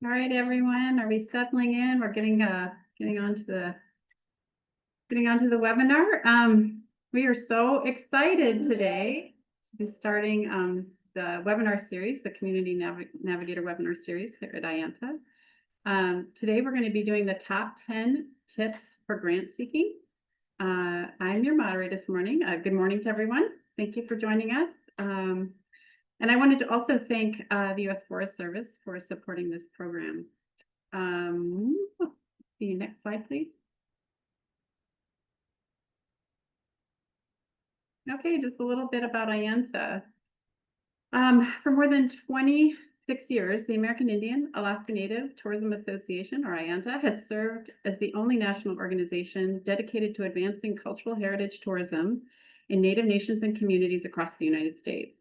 All right, everyone, are we settling in? We're getting onto the webinar. We are so excited today to be starting the webinar series, the Community Navigator webinar series here at IANTA. Today we're going to be doing the top 10 tips for grant seeking. I'm your moderator this morning. Good morning to everyone. Thank you for joining us. And I wanted to also thank the U.S. Forest Service for supporting this program. See you next slide, please. Okay, just a little bit about IANTA. For more than 26 years, the American Indian Alaska Native Tourism Association, or IANTA, has served as the only national organization dedicated to advancing cultural heritage tourism in Native nations and communities across the United States.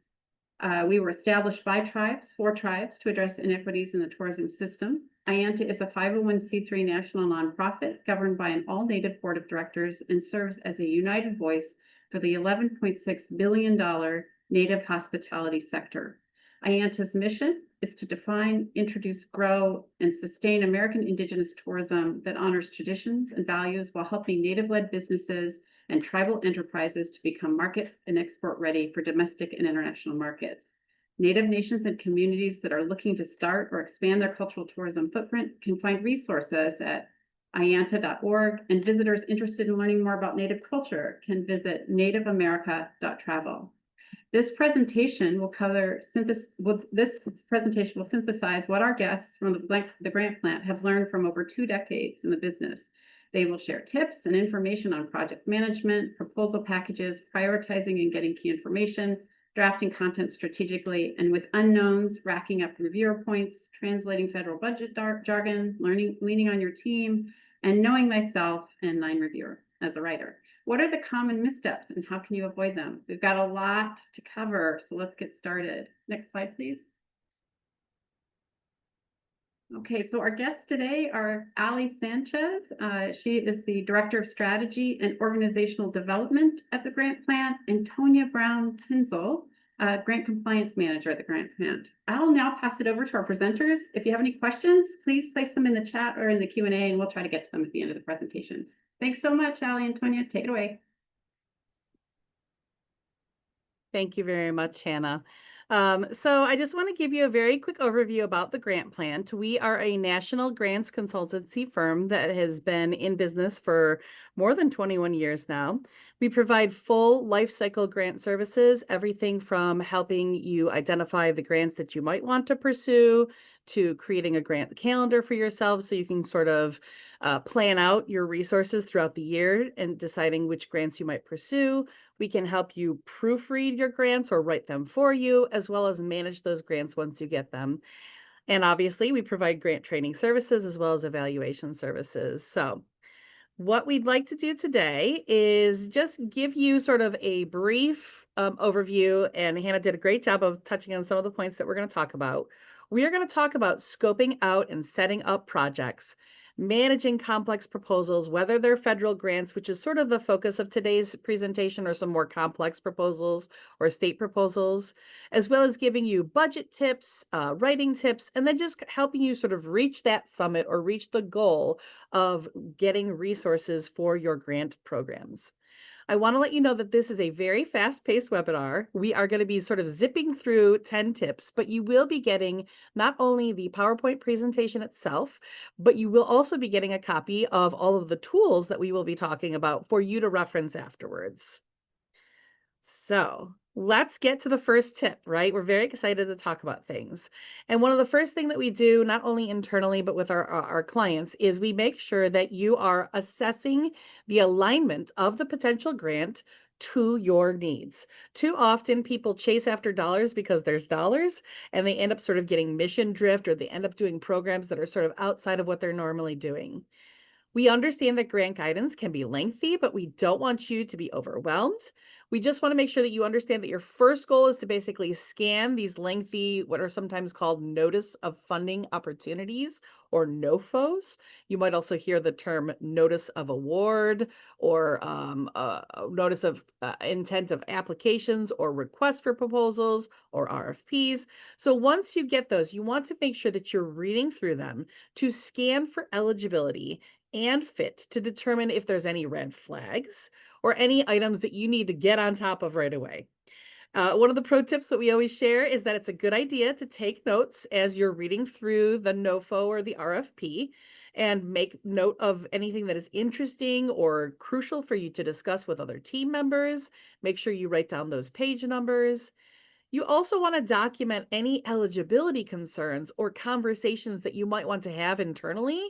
We were established by tribes, for tribes, to address inequities in the tourism system. IANTA is a 501c3 national nonprofit governed by an all-Native board of directors and serves as a united voice for the $11.6 billion Native hospitality sector. IANTA's mission is to define, introduce, grow, and sustain American Indigenous tourism that honors traditions and values while helping Native-led businesses and tribal enterprises to become market and export ready for domestic and international markets. Native nations and communities that are looking to start or expand their cultural tourism footprint can find resources at ianta.org, and visitors interested in learning more about Native culture can visit nativeamerica.travel. This presentation will synthesize what our guests from the grant plant have learned from over 2 decades in the business. They will share tips and information on project management, proposal packages, prioritizing and getting key information, drafting content strategically, and with unknowns, racking up reviewer points, translating federal budget jargon, leaning on your team, and knowing thyself and line reviewer as a writer. What are the common missteps and how can you avoid them? We've got a lot to cover, so let's get started. Next slide, please. Okay, so our guests today are Ali Sanchez. She is the Director of Strategy and Organizational Development at the Grant Plant, and Tonya Brown-Pinzel, Grant Compliance Manager at the Grant Plant. I'll now pass it over to our presenters. If you have any questions, please place them in the chat or in the Q&A, and we'll try to get to them at the end of the presentation. Thanks so much, Ali and Tonya. Take it away. Thank you very much, Hannah. So I just want to give you a very quick overview about the Grant Plant. We are a national grants consultancy firm that has been in business for more than 21 years now. We provide full life cycle grant services, everything from helping you identify the grants that you might want to pursue to creating a grant calendar for yourself so you can sort of plan out your resources throughout the year and deciding which grants you might pursue. We can help you proofread your grants or write them for you, as well as manage those grants once you get them. And obviously, we provide grant training services as well as evaluation services. So what we'd like to do today is just give you sort of a brief overview, and Hannah did a great job of touching on some of the points that we're going to talk about. We are going to talk about scoping out and setting up projects, managing complex proposals, whether they're federal grants, which is sort of the focus of today's presentation, or some more complex proposals or state proposals, as well as giving you budget tips, writing tips, and then just helping you sort of reach that summit or reach the goal of getting resources for your grant programs. I want to let you know that this is a very fast-paced webinar. We are going to be sort of zipping through 10 tips, but you will be getting not only the PowerPoint presentation itself, but you will also be getting a copy of all of the tools that we will be talking about for you to reference afterwards. So let's get to the first tip, right? We're very excited to talk about things. And one of the first things that we do, not only internally, but with our clients, is we make sure that you are assessing the alignment of the potential grant to your needs. Too often people chase after dollars because there's dollars, and they end up sort of getting mission drift, or they end up doing programs that are sort of outside of what they're normally doing. We understand that grant guidance can be lengthy, but we don't want you to be overwhelmed. We just want to make sure that you understand that your first goal is to basically scan these lengthy, what are sometimes called notice of funding opportunities or NOFOs. You might also hear the term notice of award or notice of intent of applications or request for proposals or RFPs. So once you get those, you want to make sure that you're reading through them to scan for eligibility and fit to determine if there's any red flags or any items that you need to get on top of right away. One of the pro tips that we always share is that it's a good idea to take notes as you're reading through the NOFO or the RFP and make note of anything that is interesting or crucial for you to discuss with other team members. Make sure you write down those page numbers. You also want to document any eligibility concerns or conversations that you might want to have internally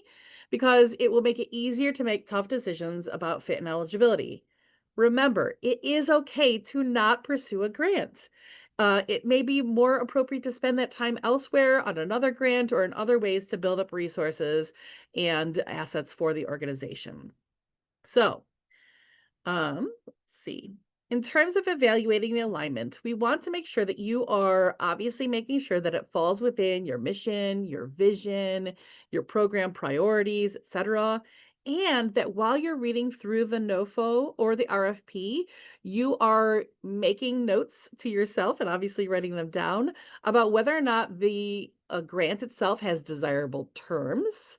because it will make it easier to make tough decisions about fit and eligibility. Remember, it is okay to not pursue a grant. It may be more appropriate to spend that time elsewhere on another grant or in other ways to build up resources and assets for the organization. So, let's see. In terms of evaluating the alignment, we want to make sure that you are obviously making sure that it falls within your mission, your vision, your program priorities, etc. And that while you're reading through the NOFO or the RFP, you are making notes to yourself and obviously writing them down about whether or not the grant itself has desirable terms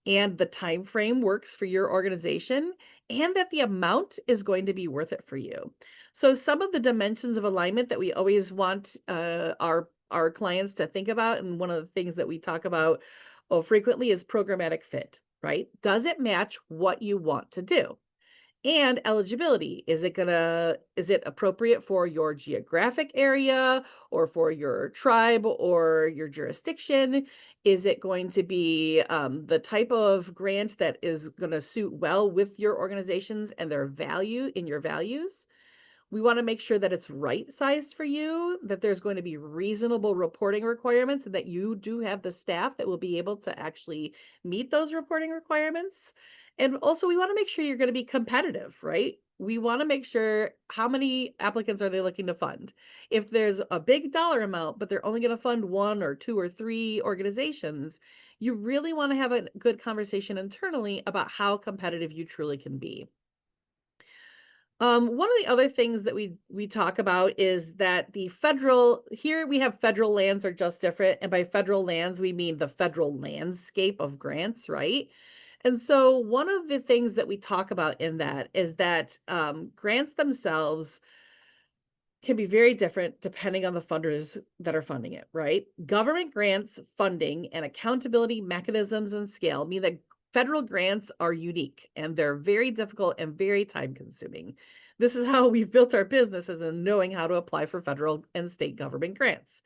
and the time frame works for your organization and that the amount is going to be worth it for you. So some of the dimensions of alignment that we always want our clients to think about, and one of the things that we talk about frequently is programmatic fit, right? Does it match what you want to do? And eligibility, is it appropriate for your geographic area or for your tribe or your jurisdiction? Is it going to be the type of grant that is going to suit well with your organizations and their value in your values? We want to make sure that it's right sized for you, that there's going to be reasonable reporting requirements, and that you do have the staff that will be able to actually meet those reporting requirements. And also, we want to make sure you're going to be competitive, right? We want to make sure how many applicants are they looking to fund. If there's a big dollar amount, but they're only going to fund one or two or three organizations, you really want to have a good conversation internally about how competitive you truly can be. One of the other things that we talk about is that the federal here we have federal lands are just different, and by federal lands we mean the federal landscape of grants, right? And so one of the things that we talk about in that is that grants themselves can be very different depending on the funders that are funding it, right? Government grants, funding, and accountability mechanisms and scale mean that federal grants are unique and they're very difficult and very time consuming. This is how we've built our businesses in knowing how to apply for federal and state government grants.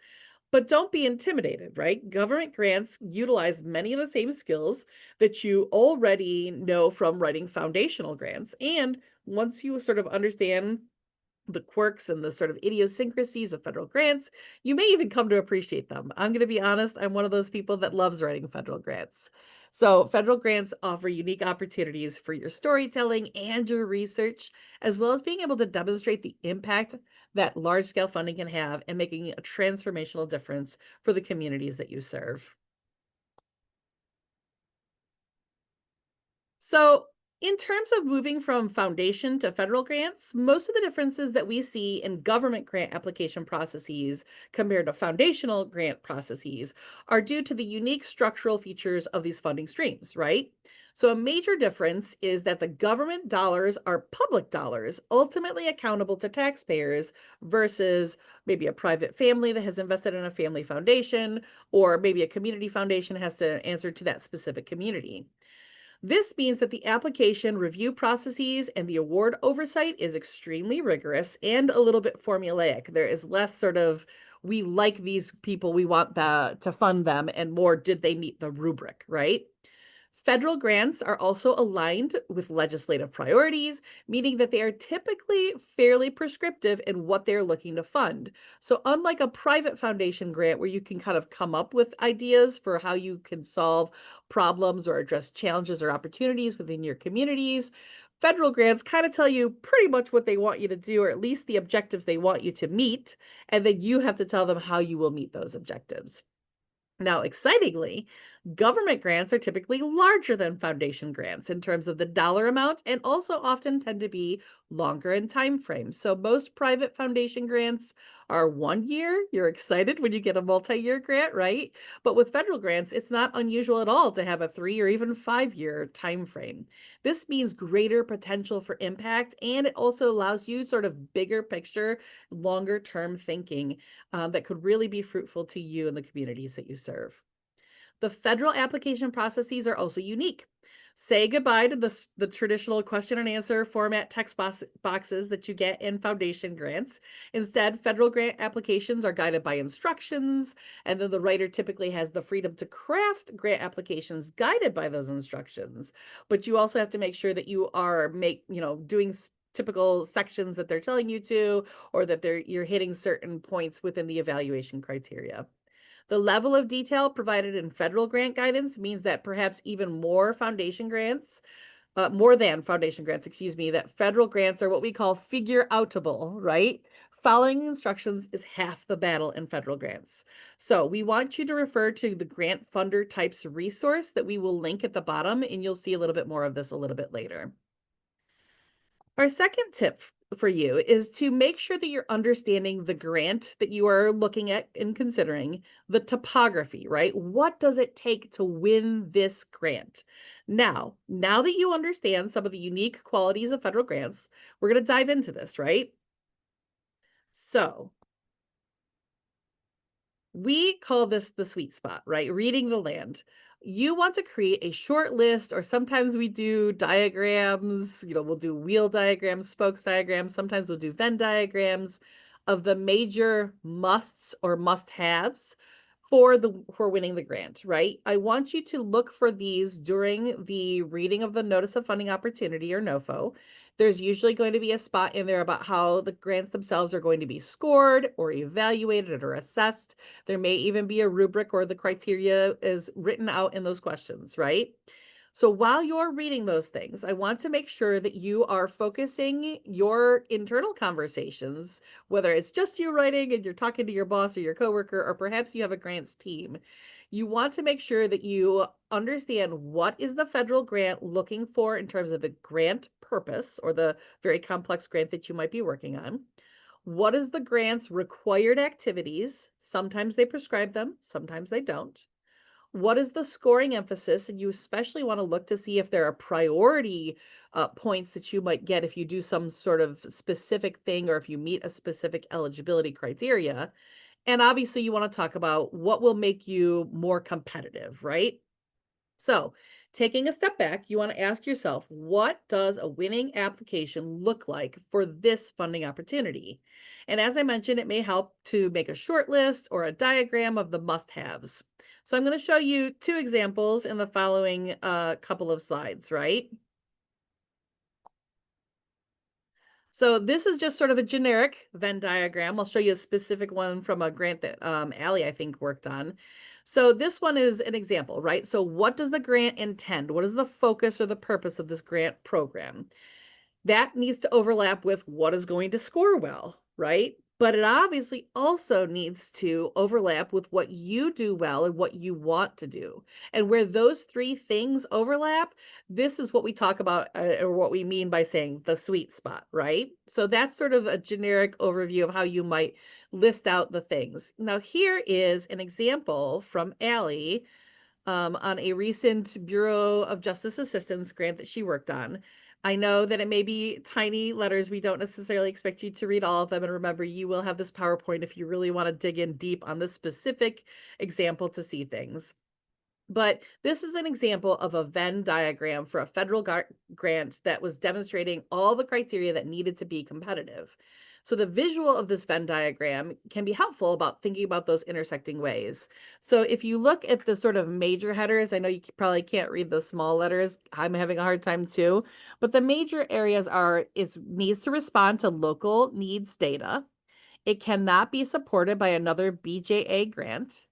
But don't be intimidated, right? Government grants utilize many of the same skills that you already know from writing foundational grants. And once you sort of understand the quirks and the sort of idiosyncrasies of federal grants, you may even come to appreciate them. I'm going to be honest, I'm one of those people that loves writing federal grants. So, federal grants offer unique opportunities for your storytelling and your research, as well as being able to demonstrate the impact that large scale funding can have and making a transformational difference for the communities that you serve. So, in terms of moving from foundation to federal grants, most of the differences that we see in government grant application processes compared to foundational grant processes are due to the unique structural features of these funding streams, right? So, a major difference is that the government dollars are public dollars, ultimately accountable to taxpayers, versus maybe a private family that has invested in a family foundation, or maybe a community foundation has to answer to that specific community. This means that the application review processes and the award oversight is extremely rigorous and a little bit formulaic. There is less sort of, we like these people, we want to fund them, and more, did they meet the rubric, right? Federal grants are also aligned with legislative priorities, meaning that they are typically fairly prescriptive in what they're looking to fund. So, unlike a private foundation grant where you can kind of come up with ideas for how you can solve problems or address challenges or opportunities within your communities, Federal grants kind of tell you pretty much what they want you to do, or at least the objectives they want you to meet, and then you have to tell them how you will meet those objectives. Now, excitingly, government grants are typically larger than foundation grants in terms of the dollar amount and also often tend to be longer in time frame. So most private foundation grants are 1 year. You're excited when you get a multi-year grant, right? But with federal grants, it's not unusual at all to have a 3 or even 5 year time frame. This means greater potential for impact, and it also allows you sort of bigger picture, longer term thinking that could really be fruitful to you and the communities that you serve. The federal application processes are also unique. Say goodbye to the traditional question and answer format text boxes that you get in foundation grants. Instead, federal grant applications are guided by instructions, and then the writer typically has the freedom to craft grant applications guided by those instructions. But you also have to make sure that you are doing typical sections that they're telling you to, or that you're hitting certain points within the evaluation criteria. The level of detail provided in federal grant guidance means that perhaps even more than foundation grants, excuse me, that federal grants are what we call figure outable, right? Following instructions is half the battle in federal grants. So we want you to refer to the grant funder types resource that we will link at the bottom, and you'll see a little bit more of this a little bit later. Our second tip for you is to make sure that you're understanding the grant that you are looking at and considering, the topography, right? What does it take to win this grant? Now that you understand some of the unique qualities of federal grants, we're going to dive into this, right? So, we call this the sweet spot, right? Reading the land. You want to create a short list, or sometimes we do diagrams, we'll do wheel diagrams, spokes diagrams, sometimes we'll do Venn diagrams of the major musts or must-haves for winning the grant, right? I want you to look for these during the reading of the Notice of Funding Opportunity, or NOFO. There's usually going to be a spot in there about how the grants themselves are going to be scored or evaluated or assessed. There may even be a rubric, or the criteria is written out in those questions, right? So while you're reading those things, I want to make sure that you are focusing your internal conversations, whether it's just you writing and you're talking to your boss or your coworker, or perhaps you have a grants team. You want to make sure that you understand what is the federal grant looking for in terms of the grant purpose, or the very complex grant that you might be working on. What is the grant's required activities? Sometimes they prescribe them, sometimes they don't. What is the scoring emphasis? And you especially want to look to see if there are priority points that you might get if you do some sort of specific thing, or if you meet a specific eligibility criteria. And obviously, you want to talk about what will make you more competitive, right? So, taking a step back, you want to ask yourself, what does a winning application look like for this funding opportunity? And as I mentioned, it may help to make a short list or a diagram of the must-haves. So I'm going to show you two examples in the following couple of slides, right? So this is just sort of a generic Venn diagram. I'll show you a specific one from a grant that Allie, I think, worked on. So this one is an example, right? So what does the grant intend? What is the focus or the purpose of this grant program? That needs to overlap with what is going to score well, right? But it obviously also needs to overlap with what you do well and what you want to do. And where those three things overlap, this is what we talk about, or what we mean by saying the sweet spot, right? So that's sort of a generic overview of how you might list out the things. Now, here is an example from Allie on a recent Bureau of Justice Assistance grant that she worked on. I know that it may be tiny letters. We don't necessarily expect you to read all of them. And remember, you will have this PowerPoint if you really want to dig in deep on this specific example to see things. But this is an example of a Venn diagram for a federal grant that was demonstrating all the criteria that needed to be competitive. So the visual of this Venn diagram can be helpful about thinking about those intersecting ways. So if you look at the sort of major headers, I know you probably can't read the small letters. I'm having a hard time too. But the major areas are, it needs to respond to local needs data. It cannot be supported by another BJA grant.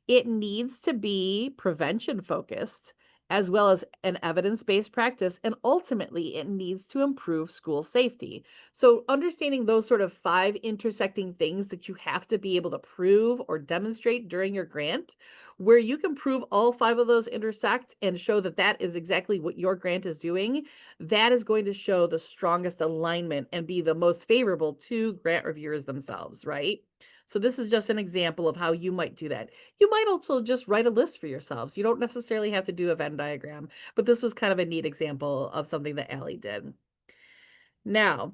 It needs to be prevention focused, as well as an evidence-based practice, and ultimately it needs to improve school safety. So understanding those sort of 5 intersecting things that you have to be able to prove or demonstrate during your grant, where you can prove all 5 of those intersect and show that that is exactly what your grant is doing, that is going to show the strongest alignment and be the most favorable to grant reviewers themselves, right? So this is just an example of how you might do that. You might also just write a list for yourselves. You don't necessarily have to do a Venn diagram, but this was kind of a neat example of something that Allie did. Now,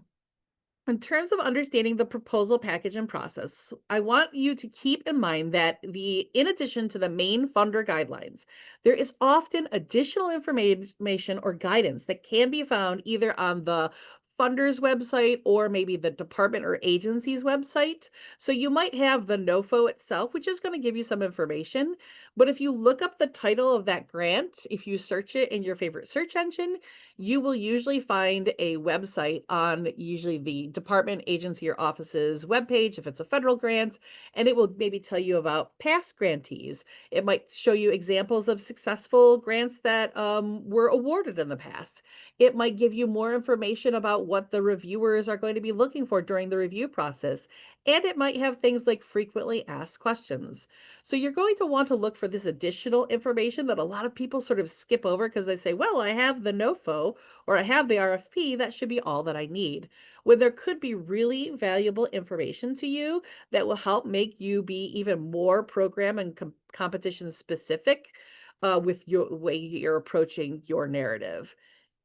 in terms of understanding the proposal package and process, I want you to keep in mind that in addition to the main funder guidelines, there is often additional information or guidance that can be found either on the funder's website or maybe the department or agency's website. So you might have the NOFO itself, which is going to give you some information. But if you look up the title of that grant, if you search it in your favorite search engine, you will usually find a website on usually the department, agency, or office's webpage if it's a federal grant, and it will maybe tell you about past grantees. It might show you examples of successful grants that were awarded in the past. It might give you more information about what the reviewers are going to be looking for during the review process, and it might have things like frequently asked questions. So you're going to want to look for this additional information that a lot of people sort of skip over because they say, well, I have the NOFO or I have the RFP, that should be all that I need. When there could be really valuable information to you that will help make you be even more program and competition specific with your way you're approaching your narrative.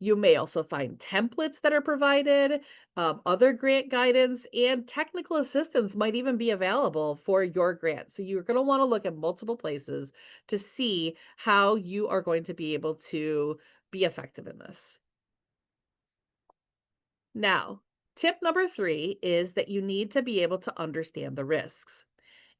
You may also find templates that are provided, other grant guidance, and technical assistance might even be available for your grant. So you're going to want to look at multiple places to see how you are going to be able to be effective in this. Now, tip number 3 is that you need to be able to understand the risks.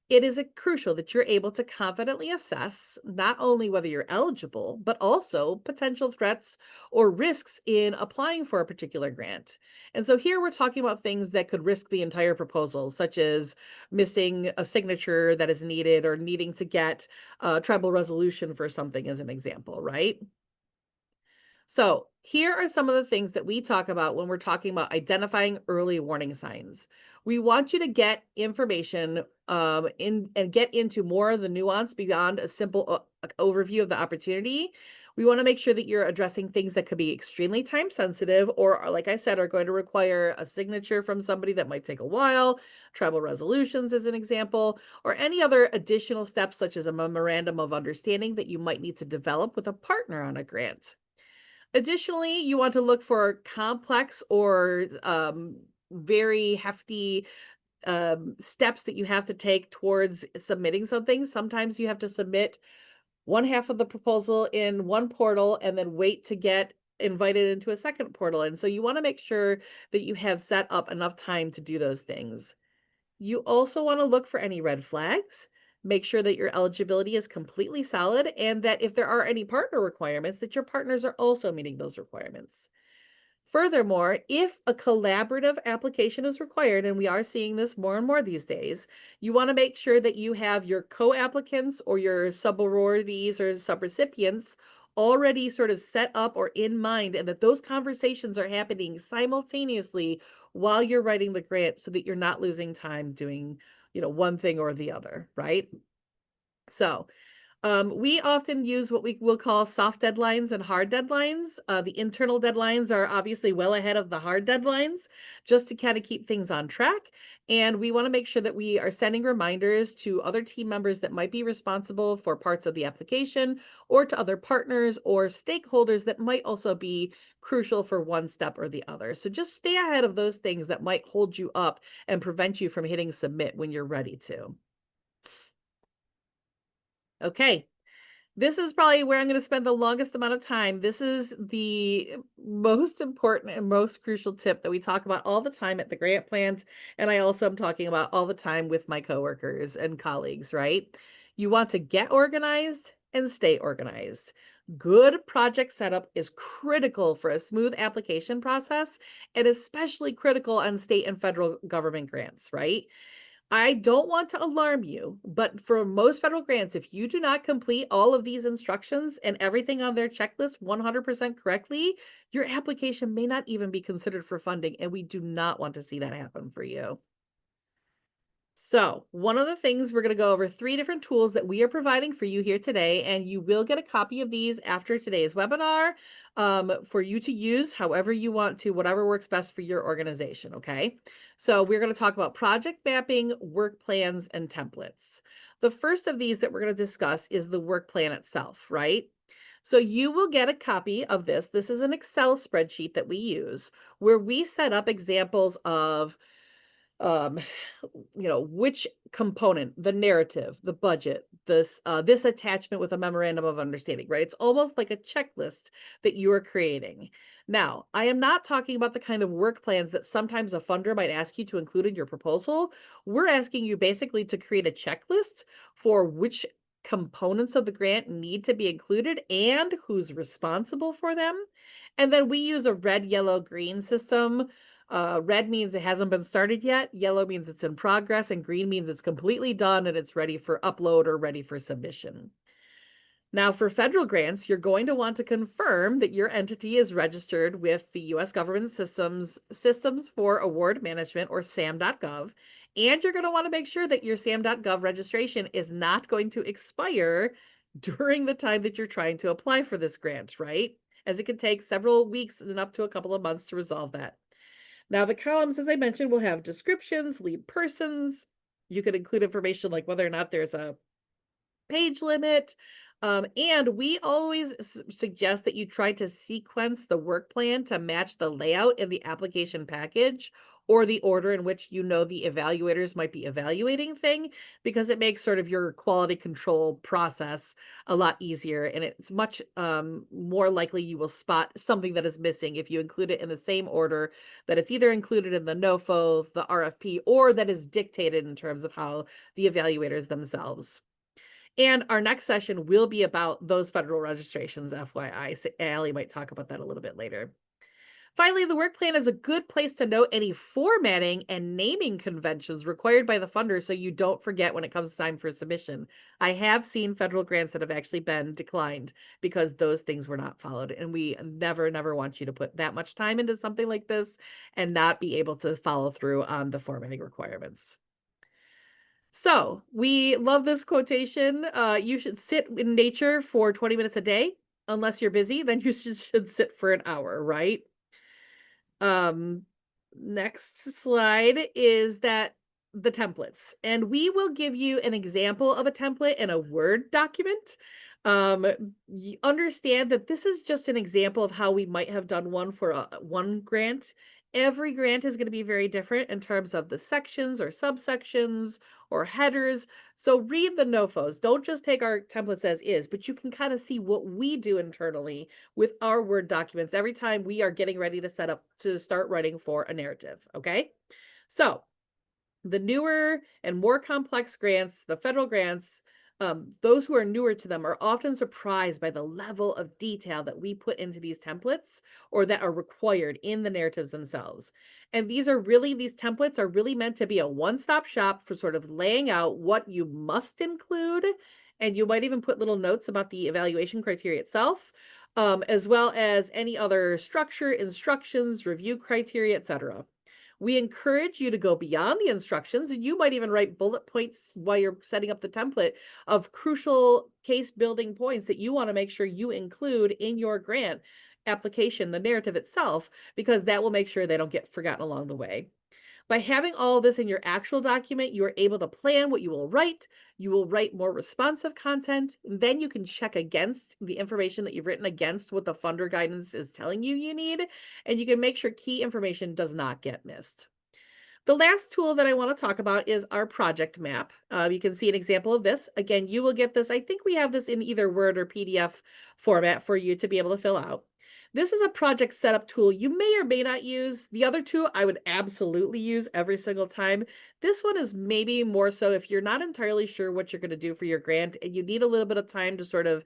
It is crucial that you're able to confidently assess not only whether you're eligible, but also potential threats or risks in applying for a particular grant. And so here we're talking about things that could risk the entire proposal, such as missing a signature that is needed or needing to get a tribal resolution for something, as an example, right? So, here are some of the things that we talk about when we're talking about identifying early warning signs. We want you to get information and get into more of the nuance beyond a simple overview of the opportunity. We want to make sure that you're addressing things that could be extremely time sensitive or, like I said, are going to require a signature from somebody that might take a while, tribal resolutions as an example, or any other additional steps such as a memorandum of understanding that you might need to develop with a partner on a grant. Additionally, you want to look for complex or very hefty steps that you have to take towards submitting something. Sometimes you have to submit one half of the proposal in one portal and then wait to get invited into a second portal. And so you want to make sure that you have set up enough time to do those things. You also want to look for any red flags. Make sure that your eligibility is completely solid and that if there are any partner requirements, that your partners are also meeting those requirements. Furthermore, if a collaborative application is required, and we are seeing this more and more these days, you want to make sure that you have your co-applicants or your subawardees or subrecipients already sort of set up or in mind, and that those conversations are happening simultaneously while you're writing the grant so that you're not losing time doing, one thing or the other, right? So, we often use what we will call soft deadlines and hard deadlines. The internal deadlines are obviously well ahead of the hard deadlines just to kind of keep things on track. And we want to make sure that we are sending reminders to other team members that might be responsible for parts of the application or to other partners or stakeholders that might also be crucial for one step or the other. So just stay ahead of those things that might hold you up and prevent you from hitting submit when you're ready to. Okay. This is probably where I'm going to spend the longest amount of time. This is the most important and most crucial tip that we talk about all the time at the grant plant. And I also am talking about all the time with my coworkers and colleagues, right? You want to get organized and stay organized. Good project setup is critical for a smooth application process and especially critical on state and federal government grants, right? I don't want to alarm you, but for most federal grants, if you do not complete all of these instructions and everything on their checklist 100% correctly, your application may not even be considered for funding, and we do not want to see that happen for you. So, one of the things we're going to go over 3 different tools that we are providing for you here today, and you will get a copy of these after today's webinar for you to use however you want to, whatever works best for your organization. Okay. So, we're going to talk about project mapping, work plans, and templates. The first of these that we're going to discuss is the work plan itself, right? So, you will get a copy of this. This is an Excel spreadsheet that we use where we set up examples of um which component, the narrative, the budget, this attachment with a memorandum of understanding, right? It's almost like a checklist that you are creating. Now, I am not talking about the kind of work plans that sometimes a funder might ask you to include in your proposal. We're asking you basically to create a checklist for which components of the grant need to be included and who's responsible for them. And then we use a red, yellow, green system. Red means it hasn't been started yet, yellow means it's in progress, and green means it's completely done and it's ready for upload or ready for submission. Now, for federal grants, you're going to want to confirm that your entity is registered with the U.S. Government Systems for Award Management, or SAM.gov, and you're going to want to make sure that your SAM.gov registration is not going to expire during the time that you're trying to apply for this grant, right? As it can take several weeks and up to a couple of months to resolve that. Now, the columns, as I mentioned, will have descriptions, lead persons. You could include information like whether or not there's a page limit. And we always suggest that you try to sequence the work plan to match the layout in the application package or the order in which the evaluators might be evaluating thing, because it makes sort of your quality control process a lot easier, and it's much more likely you will spot something that is missing if you include it in the same order that it's either included in the NOFO, the RFP, or that is dictated in terms of how the evaluators themselves. And our next session will be about those federal registrations, FYI. So Allie might talk about that a little bit later. Finally, the work plan is a good place to note any formatting and naming conventions required by the funder so you don't forget when it comes time for submission. I have seen federal grants that have actually been declined because those things were not followed. And we never, never want you to put that much time into something like this and not be able to follow through on the formatting requirements. So we love this quotation. You should sit in nature for 20 minutes a day. Unless you're busy, then you should sit for an hour, right? Um, Next slide is that the templates, and we will give you an example of a template in a Word document. You understand that this is just an example of how we might have done one for one grant. Every grant is going to be very different in terms of the sections or subsections or headers. So read the NOFOs. Don't just take our templates as is, but you can kind of see what we do internally with our Word documents every time we are getting ready to set up to start writing for a narrative. Okay. So the newer and more complex grants, the federal grants, those who are newer to them are often surprised by the level of detail that we put into these templates or that are required in the narratives themselves. And these templates are really meant to be a one-stop shop for sort of laying out what you must include. And you might even put little notes about the evaluation criteria itself, as well as any other structure, instructions, review criteria, etc. We encourage you to go beyond the instructions, and you might even write bullet points while you're setting up the template of crucial case building points that you want to make sure you include in your grant application, the narrative itself, because that will make sure they don't get forgotten along the way. By having all this in your actual document, you are able to plan what you will write. You will write more responsive content. And then you can check against the information that you've written against what the funder guidance is telling you need. And you can make sure key information does not get missed. The last tool that I want to talk about is our project map. You can see an example of this. Again, you will get this. I think we have this in either Word or PDF format for you to be able to fill out. This is a project setup tool you may or may not use. The other two I would absolutely use every single time. This one is maybe more so if you're not entirely sure what you're going to do for your grant and you need a little bit of time to sort of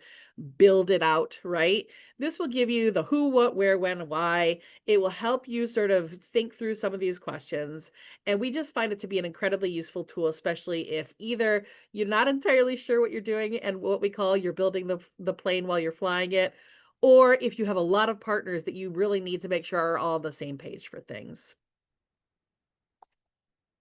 build it out, right? This will give you the who, what, where, when, why. It will help you sort of think through some of these questions. And we just find it to be an incredibly useful tool, especially if either you're not entirely sure what you're doing and what we call you're building the plane while you're flying it, or if you have a lot of partners that you really need to make sure are all on the same page for things.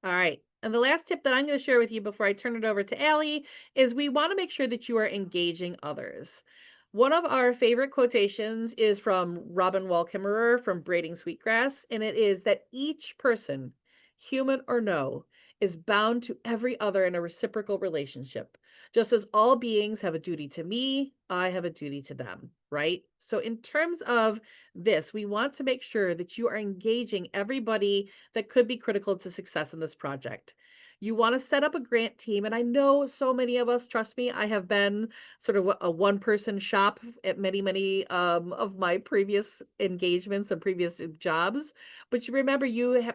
All right. And the last tip that I'm going to share with you before I turn it over to Allie is we want to make sure that you are engaging others. One of our favorite quotations is from Robin Wall Kimmerer from Braiding Sweetgrass, and it is that each person, human or no, is bound to every other in a reciprocal relationship. Just as all beings have a duty to me, I have a duty to them, right? So, in terms of this, we want to make sure that you are engaging everybody that could be critical to success in this project. You want to set up a grant team. And I know so many of us, trust me, I have been sort of a one person shop at many of my previous engagements and previous jobs. But you remember,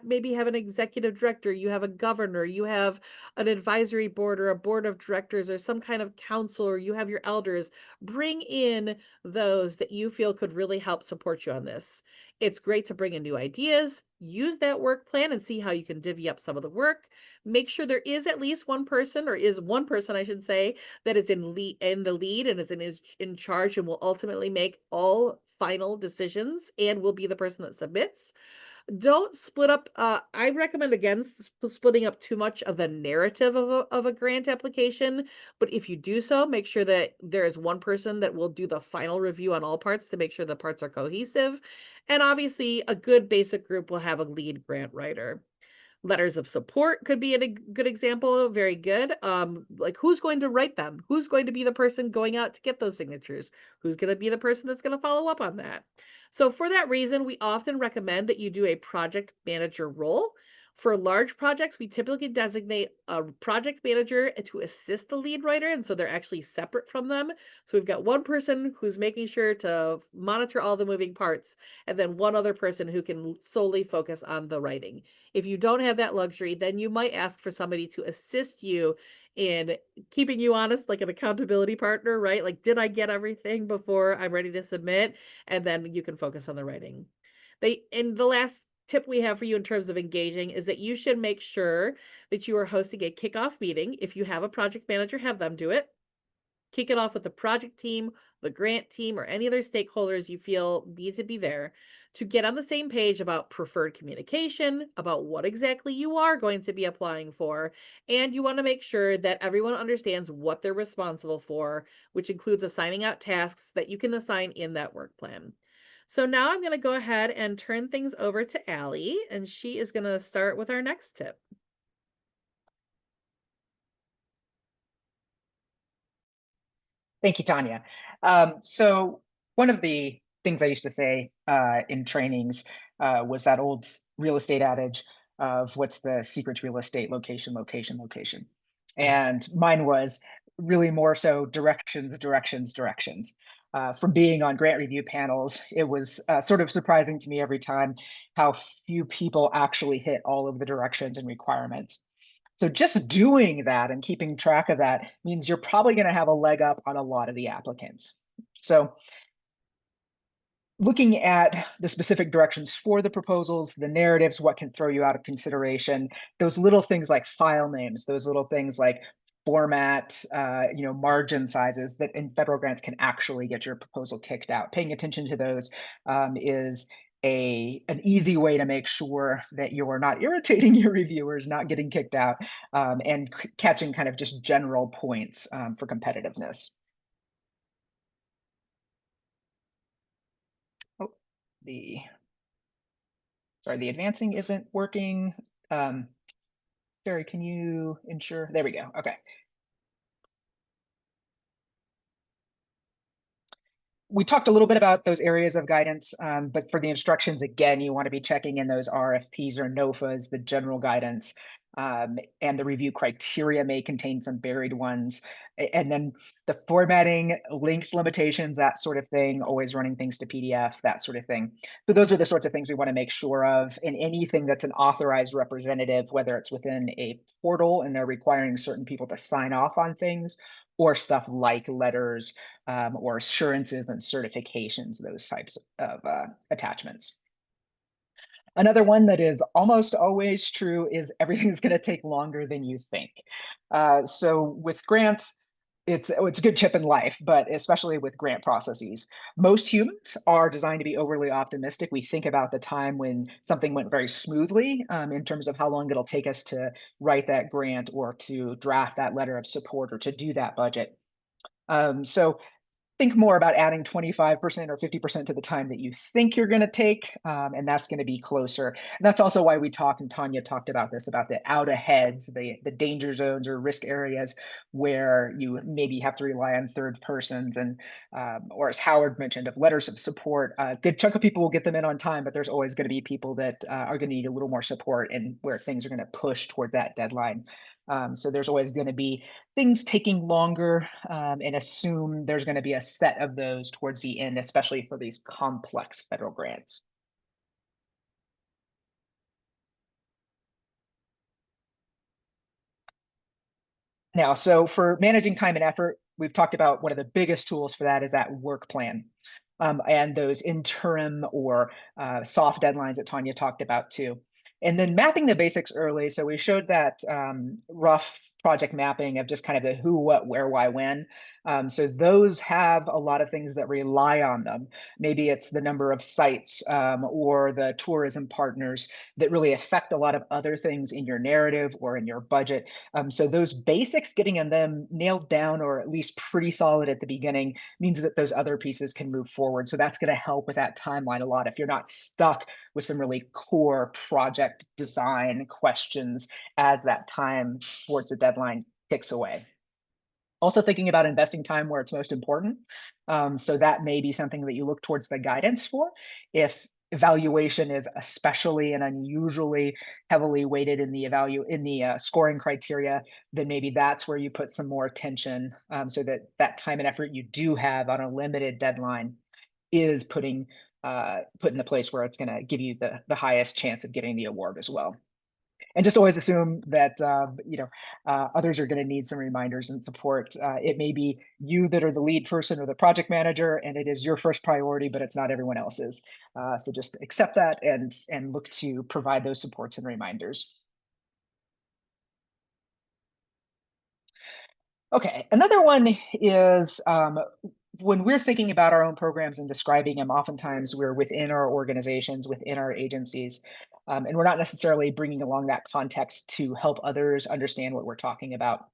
maybe have an executive director, you have a governor, you have an advisory board or a board of directors or some kind of council, or you have your elders. Bring in those that you feel could really help support you on this. It's great to bring in new ideas, use that work plan and see how you can divvy up some of the work. Make sure there is at least one person, or is one person, I should say, that is in the lead and is in charge and will ultimately make all final decisions and will be the person that submits. Don't split up. I recommend against splitting up too much of the narrative of a grant application. But if you do so, make sure that there is one person that will do the final review on all parts to make sure the parts are cohesive. And obviously, a good basic group will have a lead grant writer. Letters of support could be a good example. Very good. Like, who's going to write them? Who's going to be the person going out to get those signatures? Who's going to be the person that's going to follow up on that? So for that reason, we often recommend that you do a project manager role. For large projects, we typically designate a project manager to assist the lead writer, and so they're actually separate from them. So we've got one person who's making sure to monitor all the moving parts, and then one other person who can solely focus on the writing. If you don't have that luxury, then you might ask for somebody to assist you in keeping you honest, like an accountability partner, right? Like, did I get everything before I'm ready to submit? And then you can focus on the writing. And the last tip we have for you in terms of engaging is that you should make sure that you are hosting a kickoff meeting. If you have a project manager, have them do it. Kick it off with the project team, the grant team, or any other stakeholders you feel need to be there to get on the same page about preferred communication, about what exactly you are going to be applying for. And you want to make sure that everyone understands what they're responsible for, which includes assigning out tasks that you can assign in that work plan. So now I'm going to go ahead and turn things over to Allie, and she is going to start with our next tip. Thank you, Tanya. So one of the things I used to say in trainings was that old real estate adage of what's the secret to real estate: location, location, location. And mine was really more so directions, directions, directions. From being on grant review panels, it was sort of surprising to me every time how few people actually hit all of the directions and requirements. So just doing that and keeping track of that means you're probably going to have a leg up on a lot of the applicants. So looking at the specific directions for the proposals, the narratives, what can throw you out of consideration, those little things like file names, those little things like format, margin sizes that in federal grants can actually get your proposal kicked out. Paying attention to those is an easy way to make sure that you're not irritating your reviewers, not getting kicked out, and catching kind of just general points for competitiveness. Oh, the advancing isn't working. Sherry, can you ensure? There we go. Okay. we talked a little bit about those areas of guidance, but for the instructions, again, you want to be checking in those RFPs or NOFAs, the general guidance, and the review criteria may contain some buried ones. And then the formatting, length limitations, that sort of thing, always running things to PDF, that sort of thing. So those are the sorts of things we want to make sure of. And anything that's an authorized representative, whether it's within a portal and they're requiring certain people to sign off on things, or stuff like letters or assurances and certifications, those types of attachments. Another one that is almost always true is everything's going to take longer than you think. So with grants, it's a good tip in life, but especially with grant processes. Most humans are designed to be overly optimistic. We think about the time when something went very smoothly in terms of how long it'll take us to write that grant or to draft that letter of support or to do that budget. So think more about adding 25% or 50% to the time that you think you're going to take, and that's going to be closer. And that's also why we talk, and Tanya talked about this, about the out aheads, the danger zones or risk areas where you maybe have to rely on third persons, and or as Howard mentioned, of letters of support. A good chunk of people will get them in on time, but there's always going to be people that are going to need a little more support and where things are going to push toward that deadline. So there's always going to be things taking longer, and assume there's going to be a set of those towards the end, especially for these complex federal grants. Now, so for managing time and effort, we've talked about one of the biggest tools for that is that work plan. And those interim or soft deadlines that Tanya talked about too. And then mapping the basics early. So we showed that rough project mapping of just kind of the who, what, where, why, when. So those have a lot of things that rely on them. Maybe it's the number of sites or the tourism partners that really affect a lot of other things in your narrative or in your budget. So those basics, getting them nailed down or at least pretty solid at the beginning, means that those other pieces can move forward. So that's going to help with that timeline a lot. If you're not stuck with some really core project design questions as that time towards the deadline ticks away. Also thinking about investing time where it's most important. So that may be something that you look towards the guidance for. If evaluation is especially and unusually heavily weighted in the scoring criteria, then maybe that's where you put some more attention, so that that time and effort you do have on a limited deadline is put in the place where it's going to give you the highest chance of getting the award as well. And just always assume that others are going to need some reminders and support. It may be you that are the lead person or the project manager, and it is your first priority, but it's not everyone else's. So just accept that and look to provide those supports and reminders. Okay, another one is when we're thinking about our own programs and describing them, oftentimes we're within our organizations, within our agencies, and we're not necessarily bringing along that context to help others understand what we're talking about.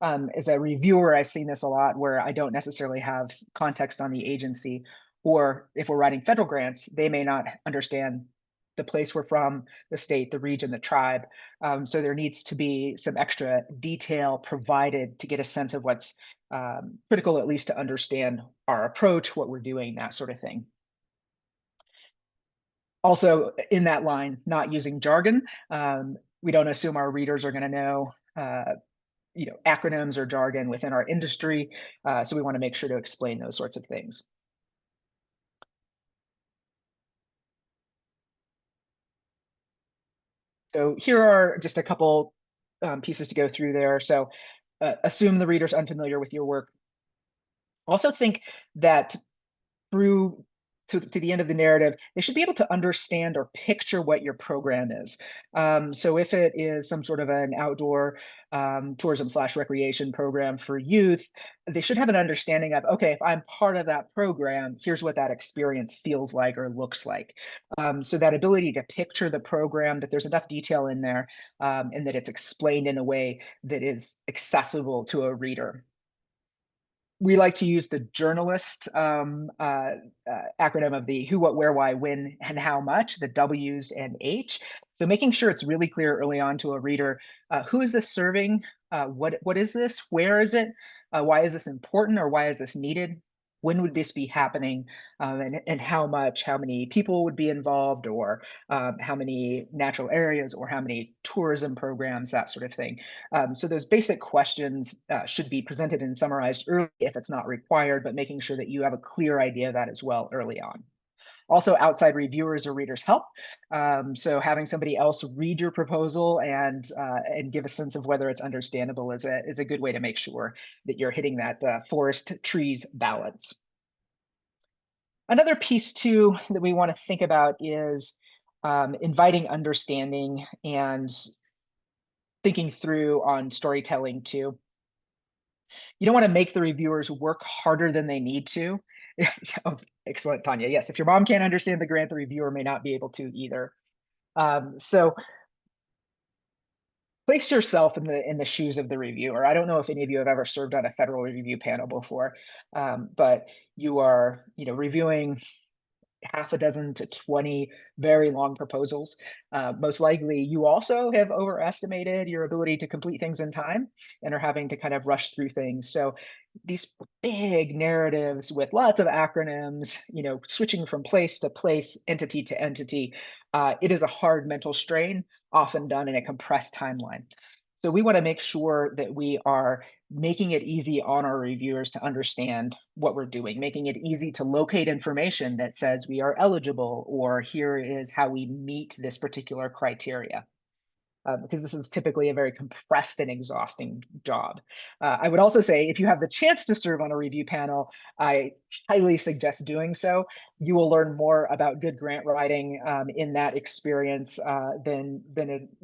As a reviewer, I've seen this a lot where I don't necessarily have context on the agency, or if we're writing federal grants, they may not understand the place we're from, the state, the region, the tribe. So there needs to be some extra detail provided to get a sense of what's critical, at least to understand our approach, what we're doing, that sort of thing. Also, in that line, not using jargon. We don't assume our readers are going to know acronyms or jargon within our industry. So we want to make sure to explain those sorts of things. So here are just a couple pieces to go through there. So assume the reader's unfamiliar with your work. Also think that through to the end of the narrative, they should be able to understand or picture what your program is. So if it is some sort of an outdoor tourism/recreation program for youth, they should have an understanding of, okay, if I'm part of that program, here's what that experience feels like or looks like. So that ability to picture the program, that there's enough detail in there, and that it's explained in a way that is accessible to a reader. We like to use the journalist acronym of the who, what, where, why, when, and how much, the W's and H. So making sure it's really clear early on to a reader, who is this serving? What is this? Where is it? Why is this important or why is this needed? when would this be happening, and how much, how many people would be involved, or how many natural areas, or how many tourism programs, that sort of thing. So those basic questions should be presented and summarized early if it's not required, but making sure that you have a clear idea of that as well early on. Also, outside reviewers or readers help. So having somebody else read your proposal and give a sense of whether it's understandable is a good way to make sure that you're hitting that forest trees balance. Another piece too that we want to think about is inviting understanding and thinking through on storytelling too. You don't want to make the reviewers work harder than they need to. Oh, excellent, Tanya. Yes, if your mom can't understand the grant, the reviewer may not be able to either. So place yourself in the shoes of the reviewer. I don't know if any of you have ever served on a federal review panel before, but you are, reviewing half a dozen to 20 very long proposals. Most likely, you also have overestimated your ability to complete things in time and are having to kind of rush through things. So these big narratives with lots of acronyms, switching from place to place, entity to entity, it is a hard mental strain, often done in a compressed timeline. So we want to make sure that we are making it easy on our reviewers to understand what we're doing, making it easy to locate information that says we are eligible, or here is how we meet this particular criteria. Because this is typically a very compressed and exhausting job. I would also say, if you have the chance to serve on a review panel, I highly suggest doing so. You will learn more about good grant writing in that experience than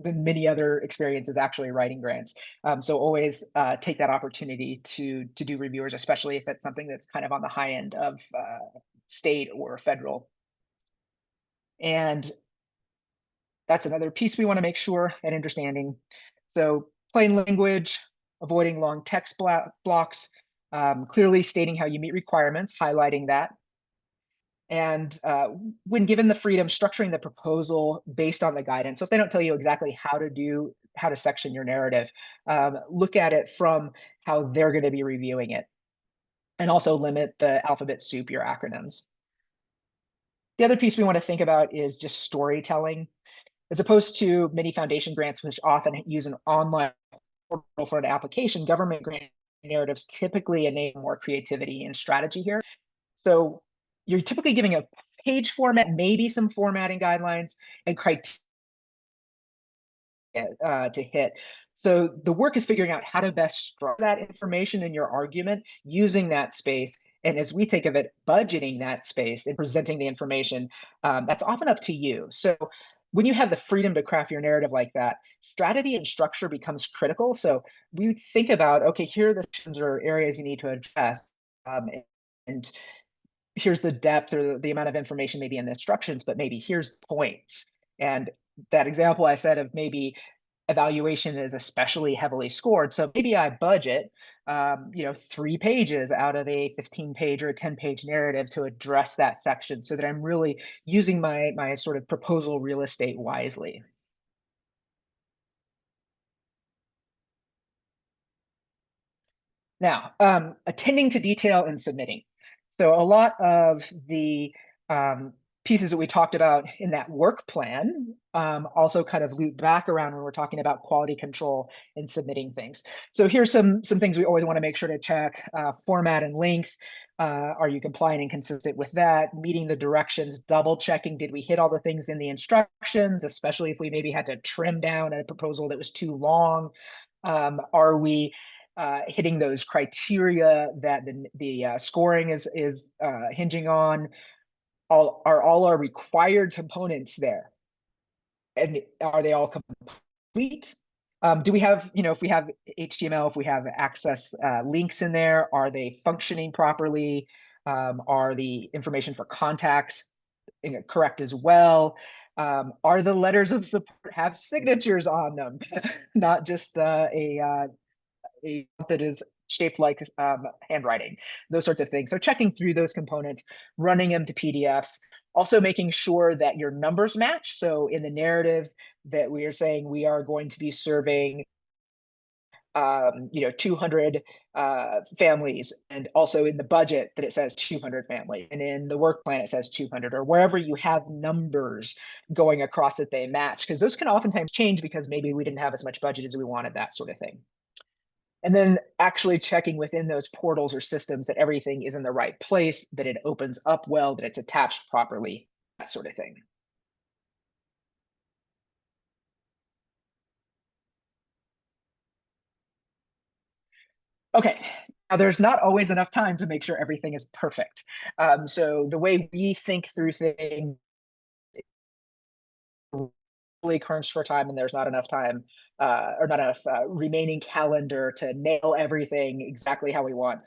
many other experiences actually writing grants. So always take that opportunity to do reviewers, especially if it's something that's kind of on the high end of state or federal. And that's another piece we want to make sure and understanding. So plain language, avoiding long text blocks, clearly stating how you meet requirements, highlighting that. And when given the freedom, structuring the proposal based on the guidance. So if they don't tell you exactly how to section your narrative, look at it from how they're going to be reviewing it. And also limit the alphabet soup, your acronyms. The other piece we want to think about is just storytelling. As opposed to many foundation grants, which often use an online portal for an application, government grant narratives typically enable more creativity and strategy here. So you're typically giving a page format, maybe some formatting guidelines and criteria to hit. So the work is figuring out how to best structure that information in your argument using that space. And as we think of it, budgeting that space and presenting the information, that's often up to you. So when you have the freedom to craft your narrative like that, strategy and structure becomes critical. So we think about, okay, here are the sections or areas you need to address. And here's the depth or the amount of information maybe in the instructions, but maybe here's points. And that example I said of maybe evaluation is especially heavily scored. So maybe I budget, 3 pages out of a 15-page or a 10-page narrative to address that section so that I'm really using my sort of proposal real estate wisely. Now, attending to detail and submitting. So a lot of the pieces that we talked about in that work plan also kind of loop back around when we're talking about quality control and submitting things. So here's some things we always want to make sure to check. Format and length. Are you compliant and consistent with that? Meeting the directions, double checking, did we hit all the things in the instructions, especially if we maybe had to trim down a proposal that was too long? Are we hitting those criteria that the scoring is hinging on? Are all our required components there? And are they all complete? Do we have, if we have HTML, if we have access links in there, are they functioning properly? Are the information for contacts correct as well? Are the letters of support have signatures on them, not just a that is shaped like handwriting, those sorts of things. So checking through those components, running them to PDFs, also making sure that your numbers match. So in the narrative that we are saying we are going to be serving 200 families, and also in the budget that it says 200 families, and in the work plan it says 200, or wherever you have numbers going across that they match, because those can oftentimes change because maybe we didn't have as much budget as we wanted, that sort of thing. And then actually checking within those portals or systems that everything is in the right place, that it opens up well, that it's attached properly, that sort of thing. Okay, now there's not always enough time to make sure everything is perfect. So the way we think through things, really crunched for time, and there's not enough time or not enough remaining calendar to nail everything exactly how we want.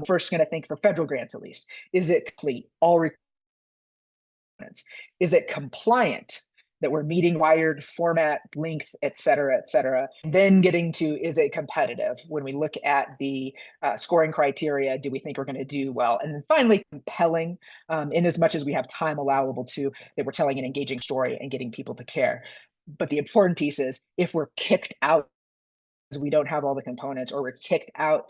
First, going to think for federal grants at least, is it complete? All requirements? Is it compliant? That we're meeting wired format, length, et cetera, et cetera. And then getting to, is it competitive? When we look at the scoring criteria, do we think we're going to do well? And then finally, compelling, in as much as we have time allowable to, that we're telling an engaging story and getting people to care. But the important piece is, if we're kicked out because we don't have all the components, or we're kicked out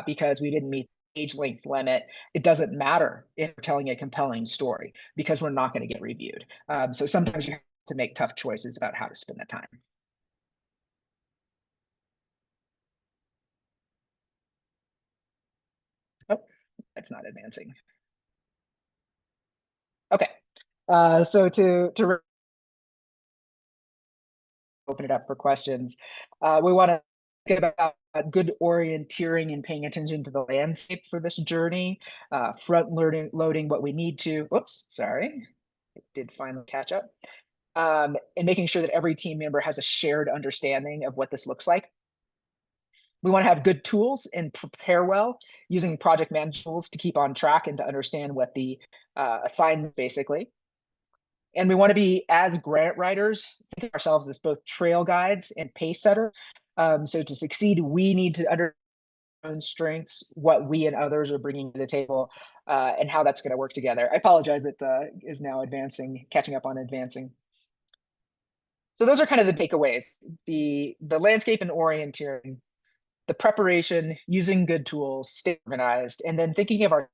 because we didn't meet age length limit, it doesn't matter if we're telling a compelling story, because we're not going to get reviewed. So sometimes you have to make tough choices about how to spend the time. Oh, that's not advancing. Okay, so to open it up for questions, we want to think about good orienteering and paying attention to the landscape for this journey, front loading what we need to. Whoops, sorry, it did finally catch up. And making sure that every team member has a shared understanding of what this looks like. We want to have good tools and prepare well, using project management tools to keep on track and to understand what the assignment basically. And we want to be, as grant writers, think of ourselves as both trail guides and pace setters. So to succeed, we need to understand our own strengths, what we and others are bringing to the table, and how that's going to work together. I apologize, it is now advancing, catching up on advancing. So those are kind of the takeaways: the landscape and orienteering, the preparation, using good tools, stay organized, and then thinking of our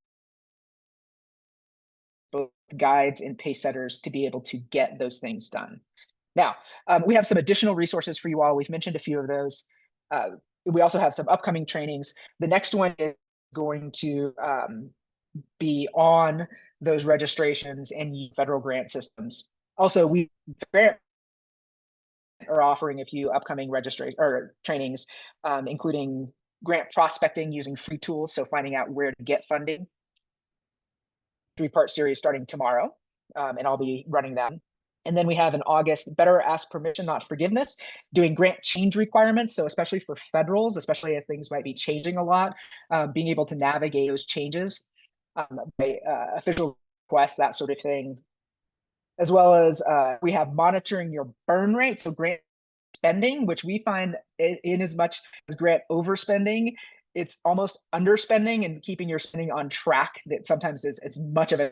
both guides and pace setters to be able to get those things done. Now, we have some additional resources for you all. We've mentioned a few of those. We also have some upcoming trainings. The next one is going to be on those registrations and federal grant systems. Also, we are offering a few upcoming registration or trainings, including grant prospecting using free tools, so finding out where to get funding. 3-part series starting tomorrow, and I'll be running that. And then we have in August, Better Ask Permission, Not Forgiveness, doing grant change requirements. So especially for federals, especially as things might be changing a lot, being able to navigate those changes by official requests, that sort of thing. As well as we have monitoring your burn rate. So grant spending, which we find in as much as grant overspending, it's almost underspending, and keeping your spending on track that sometimes is as much of a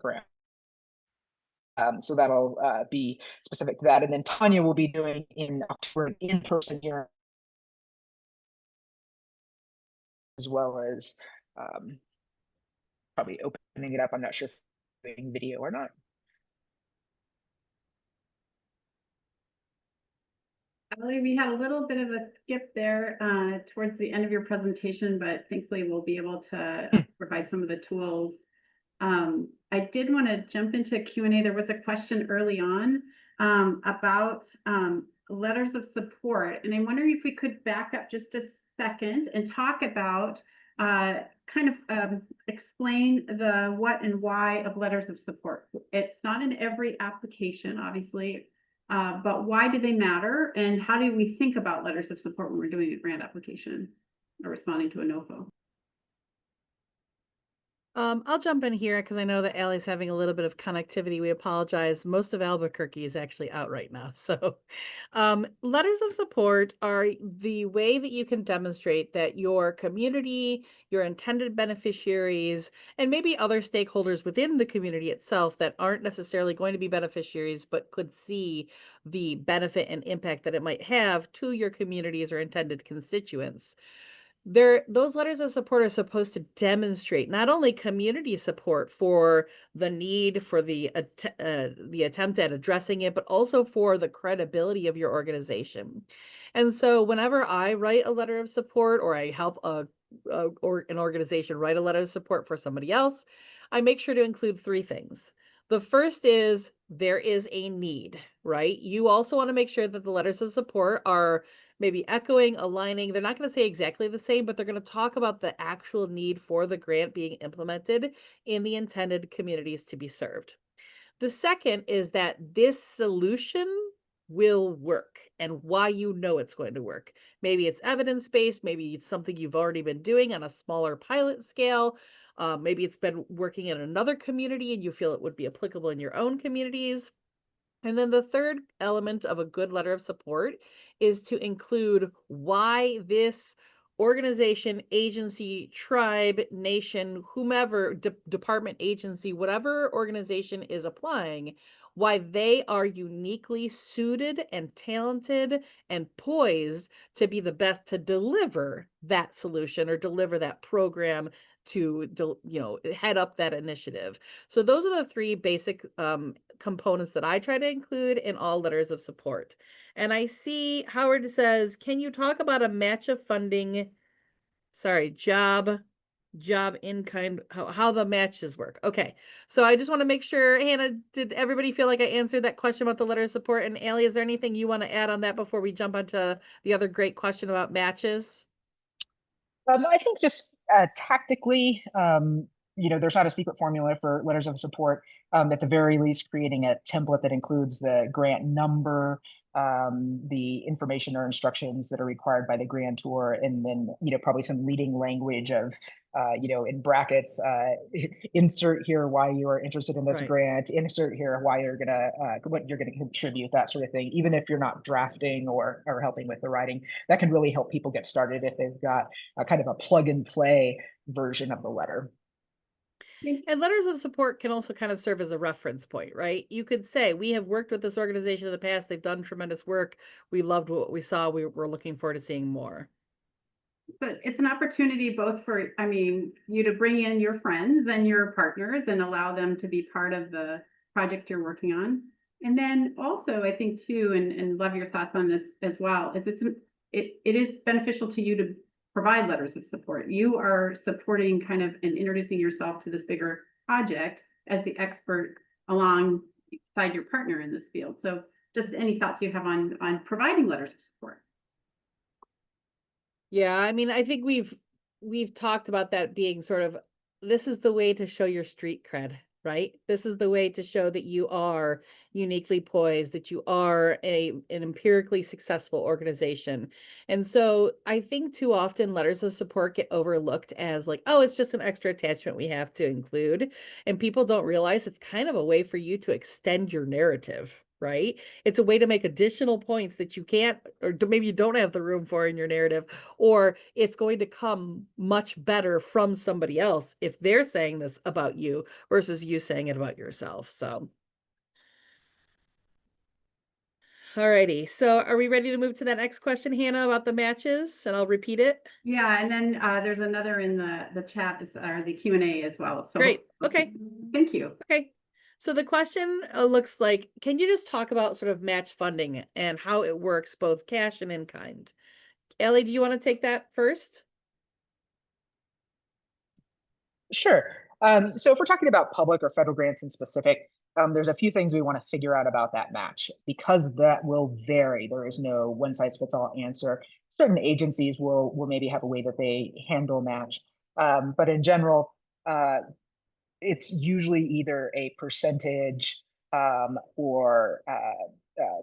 grant. So that'll be specific to that. And then Tanya will be doing in October an in-person here, as well as probably opening it up. I'm not sure if doing video or not. Ellie, we had a little bit of a skip there towards the end of your presentation, but thankfully we'll be able to provide some of the tools. I did want to jump into Q&A. There was a question early on about letters of support, and I'm wondering if we could back up just a second and talk about explain the what and why of letters of support. It's not in every application, obviously, but why do they matter, and how do we think about letters of support when we're doing a grant application or responding to a NOFO? I'll jump in here because I know that Allie's having a little bit of connectivity. We apologize. Most of Albuquerque is actually out right now. So, letters of support are the way that you can demonstrate that your community, your intended beneficiaries, and maybe other stakeholders within the community itself that aren't necessarily going to be beneficiaries, but could see the benefit and impact that it might have to your communities or intended constituents. Those letters of support are supposed to demonstrate not only community support for the need for the attempt at addressing it, but also for the credibility of your organization. And so whenever I write a letter of support or I help or an organization write a letter of support for somebody else, I make sure to include three things. The first is there is a need, right? You also want to make sure that the letters of support are maybe echoing, aligning. They're not going to say exactly the same, but they're going to talk about the actual need for the grant being implemented in the intended communities to be served. The second is that this solution will work and why you know it's going to work. Maybe it's evidence-based, maybe it's something you've already been doing on a smaller pilot scale. Maybe it's been working in another community and you feel it would be applicable in your own communities. And then the third element of a good letter of support is to include why this organization, agency, tribe, nation, whomever, department, agency, whatever organization is applying, why they are uniquely suited and talented and poised to be the best to deliver that solution or deliver that program to head up that initiative. So those are the three basic components that I try to include in all letters of support. And I see Howard says, can you talk about a match of funding, job in kind, how the matches work? Okay, so I just want to make sure, Hannah, did everybody feel like I answered that question about the letter of support? And Allie, is there anything you want to add on that before we jump onto the other great question about matches? I think just tactically, there's not a secret formula for letters of support. At the very least, creating a template that includes the grant number, the information or instructions that are required by the grantor, and then probably some leading language of in brackets, insert here why you are interested in this Right. grant, insert here why you're gonna what you're gonna contribute, that sort of thing. Even if you're not drafting or helping with the writing, that can really help people get started if they've got a kind of a plug and play version of the letter. And letters of support can also kind of serve as a reference point, right? You could say, we have worked with this organization in the past. They've done tremendous work. We loved what we saw. We're looking forward to seeing more. But it's an opportunity both for, I mean, you to bring in your friends and your partners and allow them to be part of the project you're working on. And then also, I think too, and love your thoughts on this as well, is it is beneficial to you to provide letters of support. You are supporting kind of and introducing yourself to this bigger project as the expert alongside your partner in this field. So just any thoughts you have on providing letters of support. Yeah, I mean, I think we've talked about that being sort of, this is the way to show your street cred, right? This is the way to show that you are uniquely poised, that you are an empirically successful organization. And so I think too often letters of support get overlooked as like, oh, it's just an extra attachment we have to include. And people don't realize it's kind of a way for you to extend your narrative. Right? It's a way to make additional points that you can't, or maybe you don't have the room for in your narrative, or it's going to come much better from somebody else if they're saying this about you versus you saying it about yourself. So, alrighty. So are we ready to move to that next question, Hannah, about the matches? And I'll repeat it. Yeah, and then there's another in the chat or the Q&A as well. So Great. Okay. Thank you. Okay. So the question looks like, can you just talk about sort of match funding and how it works, both cash and in kind? Ellie, do you want to take that first? Sure. So if we're talking about public or federal grants in specific, there's a few things we want to figure out about that match because that will vary. There is no one size fits all answer. Certain agencies will maybe have a way that they handle match. But in general, it's usually either a percentage or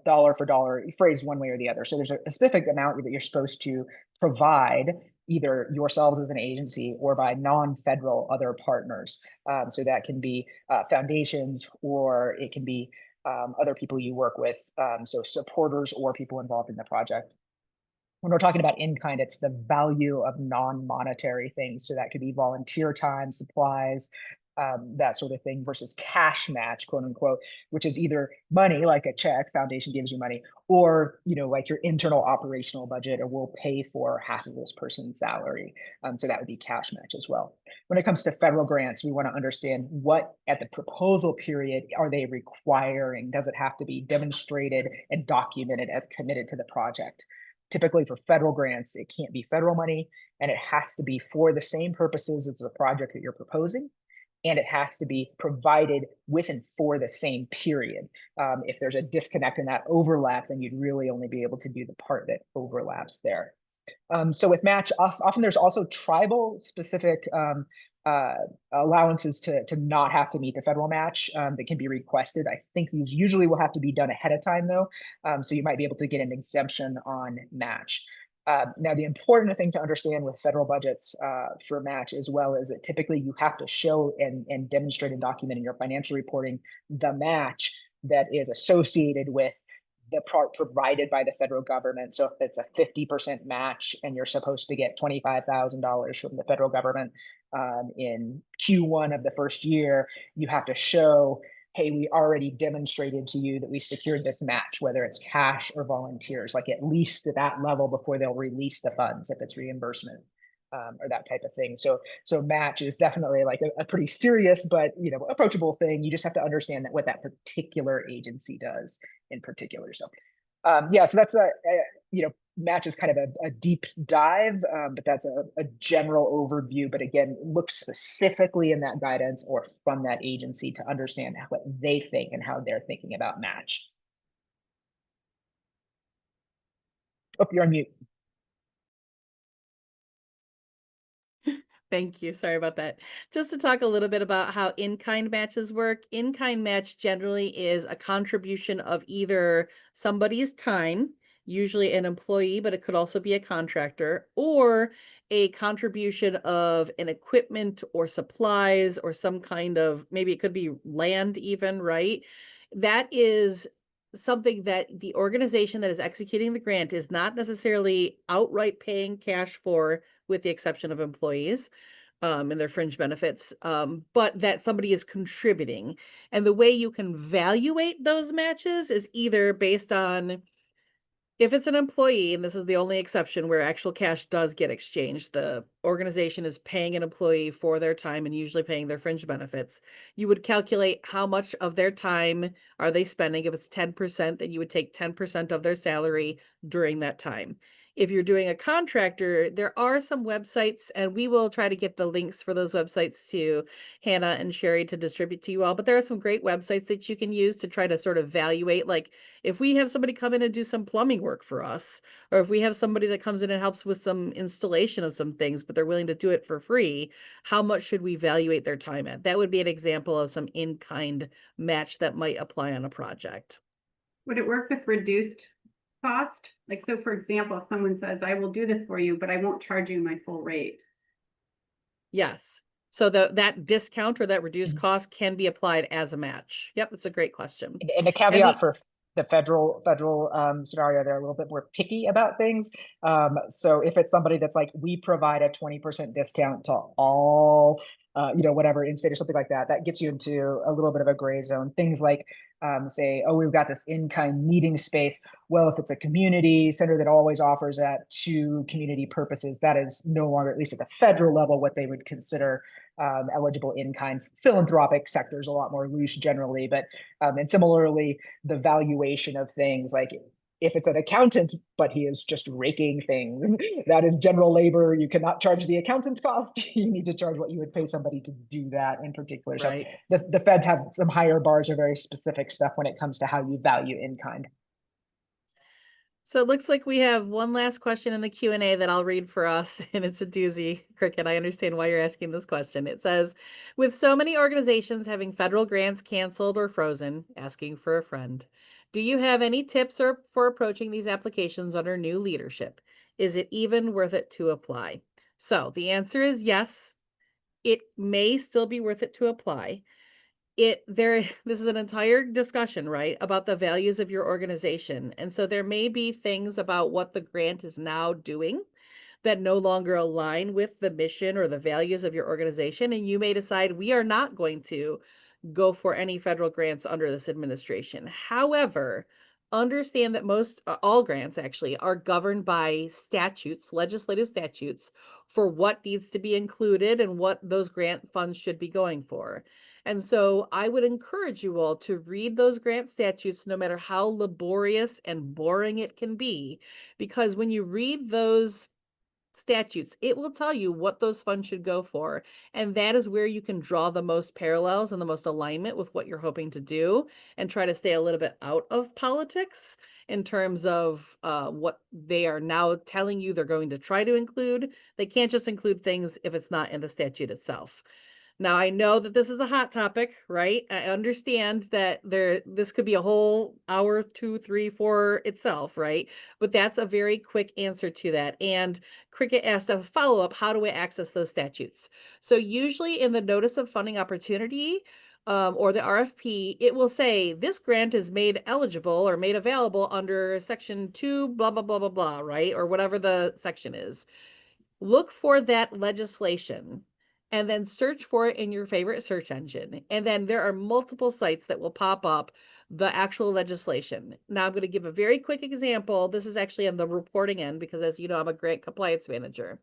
dollar for dollar, phrased one way or the other. So there's a specific amount that you're supposed to provide either yourselves as an agency or by non-federal other partners. So that can be foundations, or it can be other people you work with, so supporters or people involved in the project. When we're talking about in-kind, it's the value of non-monetary things. So that could be volunteer time, supplies, that sort of thing, versus cash match, quote unquote, which is either money, like a check, foundation gives you money, or, you know, like your internal operational budget, or we'll pay for half of this person's salary. So that would be cash match as well. When it comes to federal grants, we want to understand what at the proposal period are they requiring? Does it have to be demonstrated and documented as committed to the project? Typically for federal grants, it can't be federal money, and it has to be for the same purposes as the project that you're proposing, and it has to be provided with and for the same period. If there's a disconnect in that overlap, then you'd really only be able to do the part that overlaps there. So with match, often there's also tribal specific allowances to not have to meet the federal match that can be requested. I think these usually will have to be done ahead of time though. So you might be able to get an exemption on match. Now, the important thing to understand with federal budgets for match as well is that typically you have to show and demonstrate and document in your financial reporting the match that is associated with the part provided by the federal government. So if it's a 50% match and you're supposed to get $25,000 from the federal government in Q1 of the first year, you have to show, hey, we already demonstrated to you that we secured this match, whether it's cash or volunteers, like at least at that level before they'll release the funds if it's reimbursement. Or that type of thing. So match is definitely like a pretty serious, but approachable thing. You just have to understand that what that particular agency does in particular. So yeah, so that's match is kind of a deep dive, but that's a general overview. But again, look specifically in that guidance or from that agency to understand what they think and how they're thinking about match. Oh, you're on mute. Thank you. Sorry about that. Just to talk a little bit about how in-kind matches work. In-kind match generally is a contribution of either somebody's time, usually an employee, but it could also be a contractor, or a contribution of an equipment or supplies or some kind of, maybe it could be land even, right? That is something that the organization that is executing the grant is not necessarily outright paying cash for, with the exception of employees and their fringe benefits, but that somebody is contributing. And the way you can evaluate those matches is either based on, if it's an employee, and this is the only exception where actual cash does get exchanged, the organization is paying an employee for their time and usually paying their fringe benefits. You would calculate how much of their time are they spending. If it's 10%, then you would take 10% of their salary during that time. If you're doing a contractor, there are some websites, and we will try to get the links for those websites to Hannah and Sherry to distribute to you all. But there are some great websites that you can use to try to sort of evaluate, like if we have somebody come in and do some plumbing work for us, or if we have somebody that comes in and helps with some installation of some things, but they're willing to do it for free, how much should we evaluate their time at? That would be an example of some in-kind match that might apply on a project. Would it work with reduced cost? Like, so for example, if someone says, I will do this for you, but I won't charge you my full rate. Yes. So that discount or that reduced cost can be applied as a match. Yep, that's a great question. And a caveat for the federal scenario, they're a little bit more picky about things. So if it's somebody that's like, we provide a 20% discount to all, whatever in-state or something like that, that gets you into a little bit of a gray zone. Things like say, oh, we've got this in-kind meeting space. Well, if it's a community center that always offers that to community purposes, that is no longer, at least at the federal level, what they would consider eligible in-kind. Philanthropic sector is a lot more loose generally, but and similarly, the valuation of things, like if it's an accountant, but he is just raking things, that is general labor. You cannot charge the accountant's cost. You need to charge what you would pay somebody to do that in particular. Right. So the feds have some higher bars or very specific stuff when it comes to how you value in-kind. So it looks like we have one last question in the Q&A that I'll read for us, and it's a doozy. Cricket, I understand why you're asking this question. It says, with so many organizations having federal grants canceled or frozen, asking for a friend, do you have any tips for approaching these applications under new leadership? Is it even worth it to apply? So the answer is yes. It may still be worth it to apply. This is an entire discussion, right, about the values of your organization. And so there may be things about what the grant is now doing that no longer align with the mission or the values of your organization. And you may decide we are not going to go for any federal grants under this administration. However, understand that all grants actually are governed by statutes, legislative statutes, for what needs to be included and what those grant funds should be going for. And so I would encourage you all to read those grant statutes, no matter how laborious and boring it can be, because when you read those statutes, it will tell you what those funds should go for. And that is where you can draw the most parallels and the most alignment with what you're hoping to do, and try to stay a little bit out of politics in terms of what they are now telling you they're going to try to include. They can't just include things if it's not in the statute itself. Now, I know that this is a hot topic, right? I understand that this could be a whole hour, 2, 3, 4 itself, right? But that's a very quick answer to that. And Cricket asked a follow-up, how do I access those statutes? So usually in the notice of funding opportunity, or the RFP, it will say this grant is made eligible or made available under section 2, blah, blah, blah, blah, blah, right? Or whatever the section is. Look for that legislation and then search for it in your favorite search engine. And then there are multiple sites that will pop up the actual legislation. Now I'm going to give a very quick example. This is actually on the reporting end because, as you know, I'm a grant compliance manager.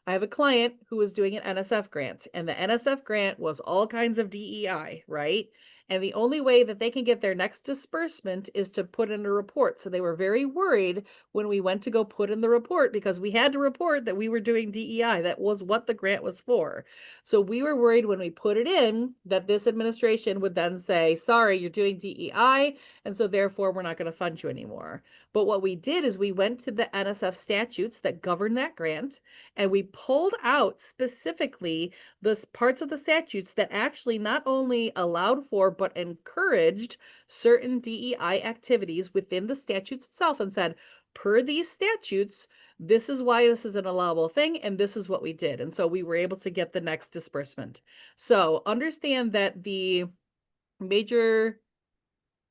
I have a client who was doing an NSF grant, and the NSF grant was all kinds of DEI, right? And the only way that they can get their next disbursement is to put in a report. So they were very worried when we went to go put in the report, because we had to report that we were doing DEI. That was what the grant was for. So we were worried when we put it in that this administration would then say, sorry, you're doing DEI, and so therefore we're not going to fund you anymore. But what we did is we went to the NSF statutes that govern that grant, and we pulled out specifically the parts of the statutes that actually not only allowed for, but encouraged certain DEI activities within the statutes itself, and said, per these statutes, this is why this is an allowable thing, and this is what we did. And so we were able to get the next disbursement. So understand that the major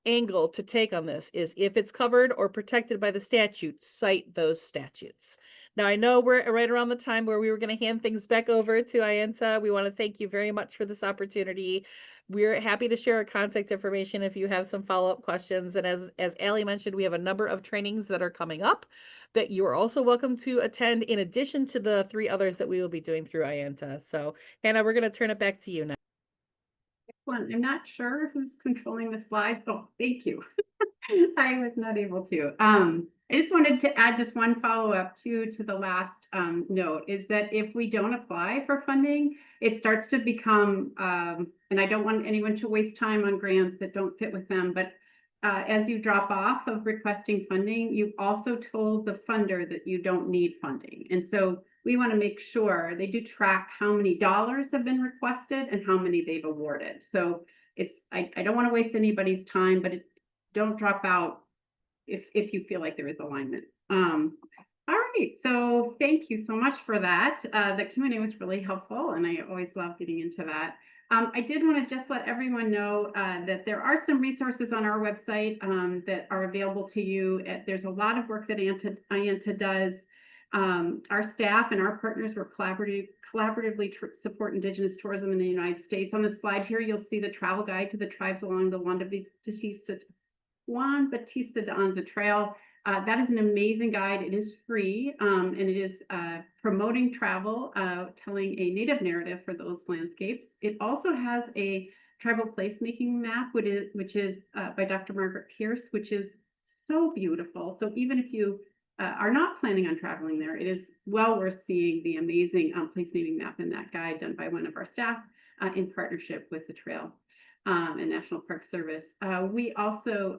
angle to take on this is, if it's covered or protected by the statute, cite those statutes. Now, I know we're right around the time where we were going to hand things back over to Ayanta. We want to thank you very much for this opportunity. We're happy to share our contact information if you have some follow-up questions. And as Allie mentioned, we have a number of trainings that are coming up that you are also welcome to attend, in addition to the 3 others that we will be doing through Ayanta. So, Hannah, we're going to turn it back to you now. Excellent. I'm not sure who's controlling the slides. Oh, thank you. I was not able to. I just wanted to add just one follow-up to the last note, is that if we don't apply for funding, it starts to become, and I don't want anyone to waste time on grants that don't fit with them, but as you drop off of requesting funding, you've also told the funder that you don't need funding. And so we want to make sure they do track how many dollars have been requested and how many they've awarded. So I don't want to waste anybody's time, but don't drop out if you feel like there is alignment. All right, so thank you so much for that. The Q&A was really helpful, and I always love getting into that. I did want to just let everyone know that there are some resources on our website that are available to you. There's a lot of work that Ayanta does. Our staff and our partners work collaboratively support Indigenous tourism in the United States. On the slide here, you'll see the travel guide to the tribes along the Juan Batista de Anza Trail. That is an amazing guide. It is free, and it is promoting travel, telling a native narrative for those landscapes. It also has a tribal placemaking map, which is by Dr. Margaret Pierce, which is so beautiful. So even if you are not planning on traveling there, it is well worth seeing the amazing placemaking map in that guide done by one of our staff in partnership with the trail and National Park Service. We also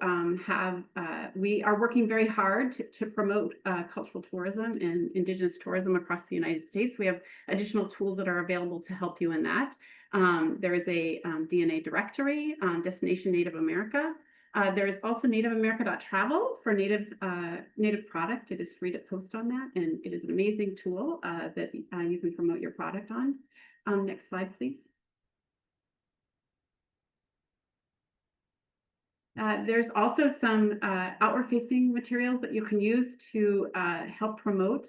we are working very hard to promote cultural tourism and Indigenous tourism across the United States. We have additional tools that are available to help you in that. There is a DNA directory on Destination Native America. There's also nativeamerica.travel for native product. It is free to post on that, and it is an amazing tool that you can promote your product on. Next slide, please. There's also some outward-facing materials that you can use to help promote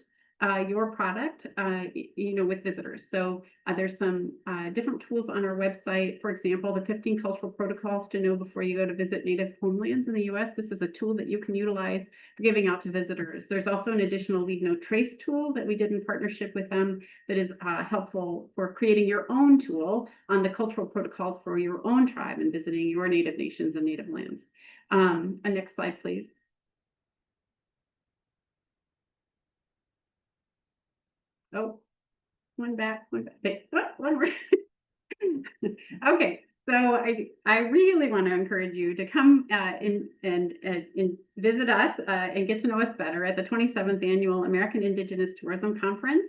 your product, with visitors. So there's some different tools on our website. For example, the 15 cultural protocols to know before you go to visit native homelands in the U.S. This is a tool that you can utilize for giving out to visitors. There's also an additional Leave No Trace tool that we did in partnership with them that is helpful for creating your own tool on the cultural protocols for your own tribe and visiting your native nations and native lands. Next slide, please. Oh, one back. Okay, one more. Okay, so I really want to encourage you to come and visit us and get to know us better at the 27th Annual American Indigenous Tourism Conference.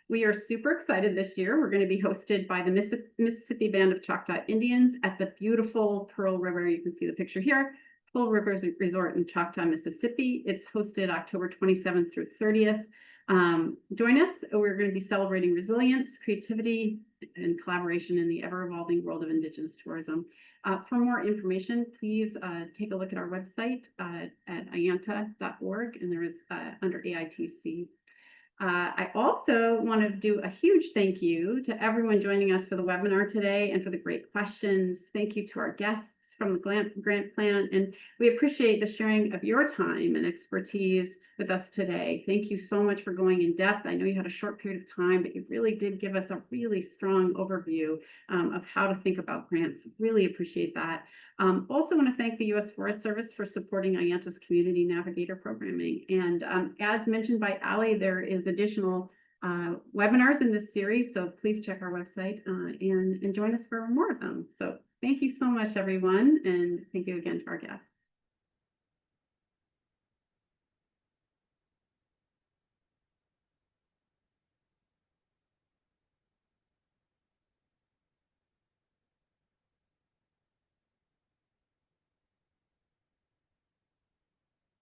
We are super excited this year. We're going to be hosted by the Mississippi Band of Choctaw Indians at the beautiful Pearl River. You can see the picture here. Pearl River Resort in Choctaw, Mississippi. It's hosted October 27th through 30th. Join us. We're going to be celebrating resilience, creativity, and collaboration in the ever-evolving world of Indigenous tourism. For more information, please take a look at our website at ianta.org, and there is under AITC. I also want to do a huge thank you to everyone joining us for the webinar today and for the great questions. Thank you to our guests from the grant plan, and we appreciate the sharing of your time and expertise with us today. Thank you so much for going in depth. I know you had a short period of time, but you really did give us a really strong overview of how to think about grants. Really appreciate that. Also want to thank the U.S. Forest Service for supporting Ianta's Community Navigator programming. And as mentioned by Ali, there is additional webinars in this series, so please check our website and join us for more of them. So thank you so much, everyone, and thank you again to our guests.